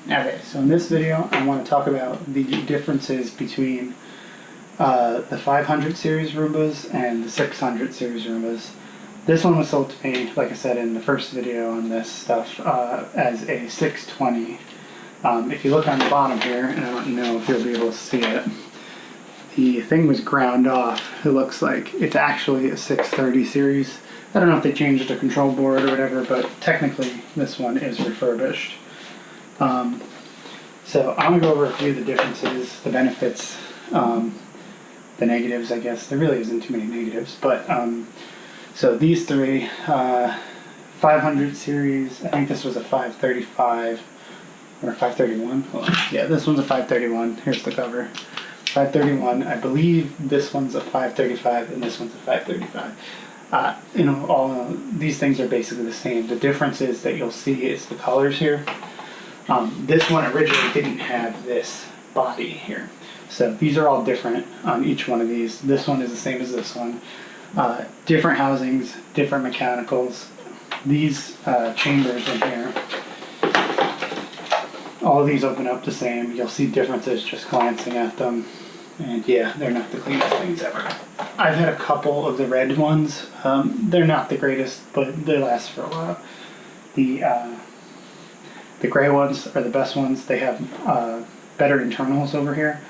Okay, so in this video I want to talk about the differences between the 500 series Roombas and the 600 series Roombas. This one was sold to me, like I said in the first video on this stuff, as a 620. If you look on the bottom here, and I don't know if you'll be able to see it, the thing was ground off. It looks like it's actually a 630 series. I don't know if they changed the control board or whatever, but technically this one is refurbished. So I'm going to go over a few of the differences, the benefits, the negatives, I guess. There really isn't too many negatives, but so these three, 500 series, I think this was a 535 or 531. Hold on. Yeah, this one's a 531. Here's the cover. 531. I believe this one's a 535 and this one's a 535. All these things are basically the same. The difference is that you'll see is the colors here. This one originally didn't have this body here. So these are all different on each one of these. This one is the same as this one. Different housings, different mechanicals. These chambers in here, all of these open up the same. You'll see differences just glancing at them. And yeah, they're not the cleanest things ever. I've had a couple of the red ones. They're not the greatest, but they last for a while. The gray ones are the best ones. They have better internals over here.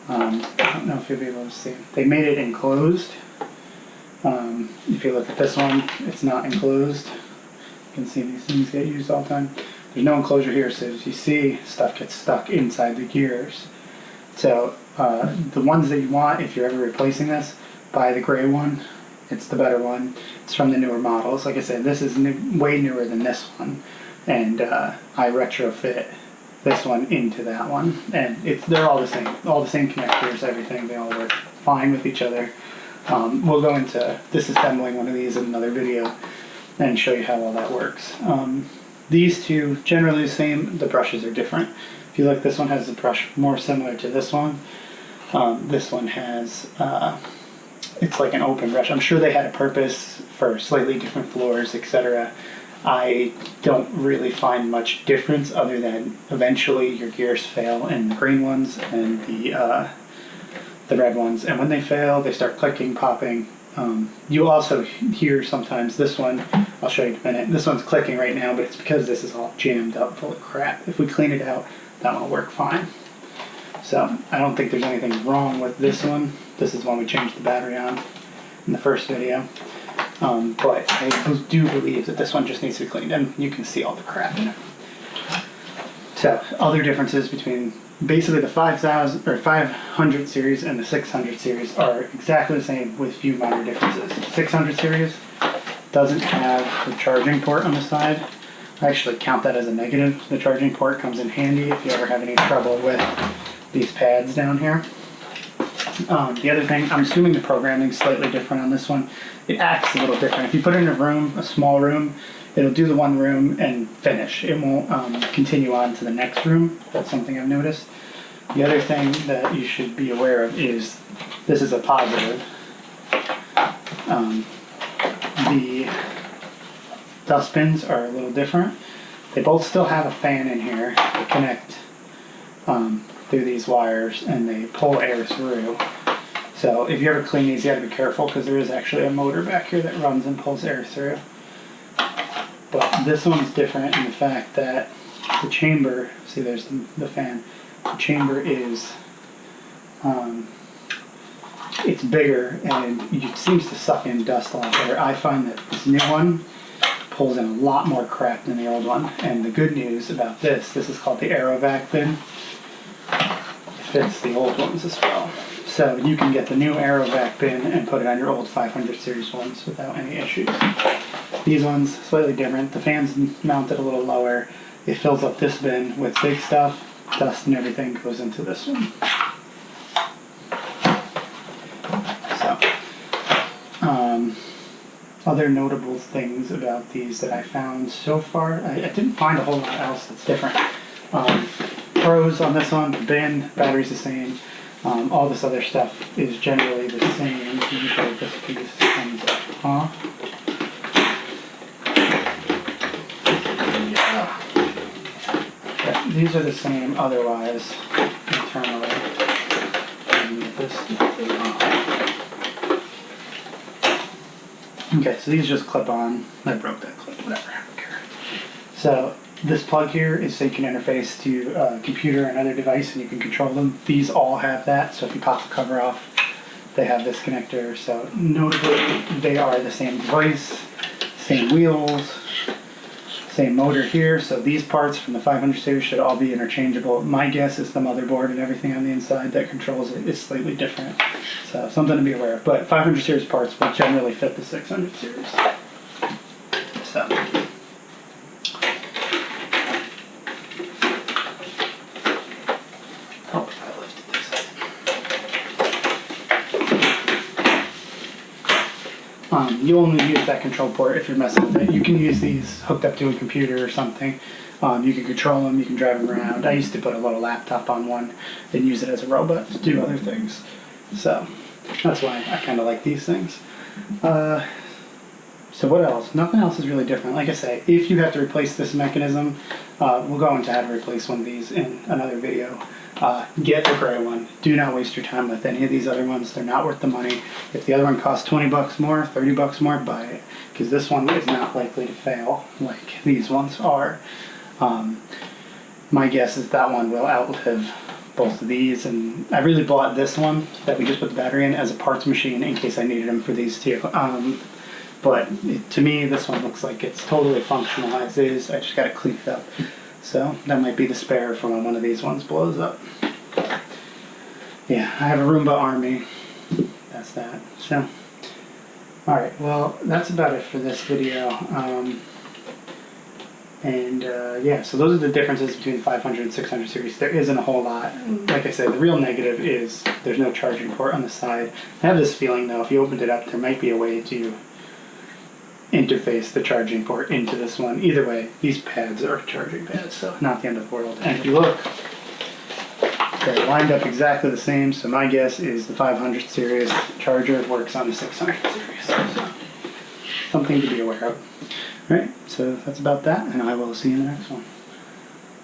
I don't know if you'll be able to see. They made it enclosed. If you look at this one, it's not enclosed. You can see these things get used all the time. There's no enclosure here, so as you see, stuff gets stuck inside the gears. So the ones that you want, if you're ever replacing this, buy the gray one. It's the better one. It's from the newer models. Like I said, this is way newer than this one. And I retrofit this one into that one, and they're all the same connectors, everything. They all work fine with each other. We'll go into disassembling one of these in another video and show you how all that works. These two generally the same. The brushes are different. If you look, this one has a brush more similar to this one. This one has it's like an open brush. I'm sure they had a purpose for slightly different floors, etc. I don't really find much difference other than eventually your gears fail in the green ones and the red ones, and when they fail they start clicking, popping. You also hear sometimes this one, I'll show you in a minute, this one's clicking right now, but it's because this is all jammed up full of crap. If we clean it out, that one will work fine. So I don't think there's anything wrong with this one. This is one we changed the battery on in the first video. But I do believe that this one just needs to be cleaned, and you can see all the crap in it. So, other differences between basically the 5,000 or 500 series and the 600 series are exactly the same with few minor differences. 600 series doesn't have the charging port on the side. I actually count that as a negative. The charging port comes in handy if you ever have any trouble with these pads down here. The other thing, I'm assuming the programming is slightly different on this one. It acts a little different. If you put it in a room, a small room, it'll do the one room and finish. It won't continue on to the next room. That's something I've noticed. The other thing that you should be aware of is, this is a positive. The dustbins are a little different. They both still have a fan in here. They connect through these wires and they pull air through. So if you ever clean these, you gotta be careful because there is actually a motor back here that runs and pulls air through. But this one's different in the fact that the chamber, see there's the fan, the chamber is, it's bigger and it seems to suck in dust a lot better. I find that this new one pulls in a lot more crap than the old one. And the good news about this is called the AeroVac bin. It fits the old ones as well. So you can get the new AeroVac bin and put it on your old 500 series ones without any issues. These ones, slightly different. The fan's mounted a little lower. It fills up this bin with big stuff. Dust and everything goes into this one. So, other notable things about these that I found so far, I didn't find a whole lot else that's different. Pros on this one, the bin, battery's the same. All this other stuff is generally the same. Let me show this piece comes off. these are the same otherwise internally. And this okay, so these just clip on. I broke that clip, whatever, I don't care. So this plug here is so you can interface to a computer and other device and you can control them. These all have that, so if you pop the cover off, they have this connector. So notably, they are the same device, same wheels, same motor here. So these parts from the 500 series should all be interchangeable. My guess is the motherboard and everything on the inside that controls it is slightly different. So something to be aware of. But 500 series parts will generally fit the 600 series. So. Oh, I lifted this. You only use that control port if you're messing with it. You can use these hooked up to a computer or something. You can control them, you can drive them around. I used to put a little laptop on one and use it as a robot to do other things. So that's why I kind of like these things. So what else? Nothing else is really different. Like I say, if you have to replace this mechanism, we'll go into how to replace one of these in another video. Get the gray one. Do not waste your time with any of these other ones. They're not worth the money. If the other one costs 20 bucks more, 30 bucks more, buy it. Because this one is not likely to fail like these ones are. My guess is that one will outlive both of these. And I really bought this one that we just put the battery in as a parts machine in case I needed them for these two. But to me, this one looks like it's totally functional as is. I just got it cleaned up. So that might be the spare for when one of these ones blows up. Yeah, I have a Roomba army. That's that. So, alright, well, that's about it for this video. Yeah, so those are the differences between the 500 and 600 series. There isn't a whole lot. Like I said, the real negative is there's no charging port on the side. I have this feeling, though, if you opened it up, there might be a way to interface the charging port into this one. Either way, these pads are charging pads, so not the end of the world. And if you look, they're lined up exactly the same, so my guess is the 500 series charger works on the 600 series. So, something to be aware of. Alright, so that's about that, and I will see you in the next one.